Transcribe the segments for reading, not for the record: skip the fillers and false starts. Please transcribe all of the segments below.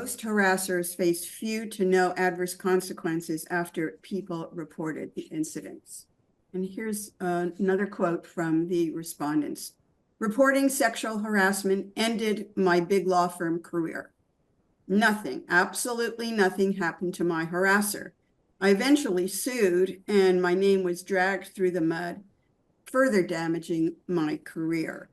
most harassers faced few to no adverse consequences after people reported the incidents. And here's another quote from the respondents. Reporting sexual harassment ended my big law firm career. Nothing, absolutely nothing happened to my harasser. I eventually sued and my name was dragged through the mud, further damaging my career.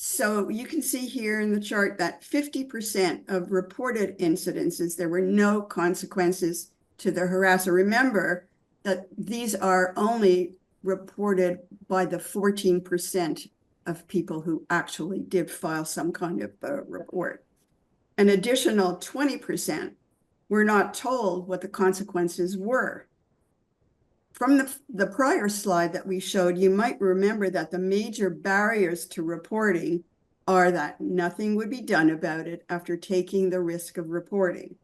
So you can see here in the chart that 50% of reported incidences, there were no consequences to the harasser. Remember that these are only reported by the 14% of people who actually did file some kind of report. An additional 20% were not told what the consequences were. From the prior slide that we showed, you might remember that the major barriers to reporting are that nothing would be done about it after taking the risk of reporting.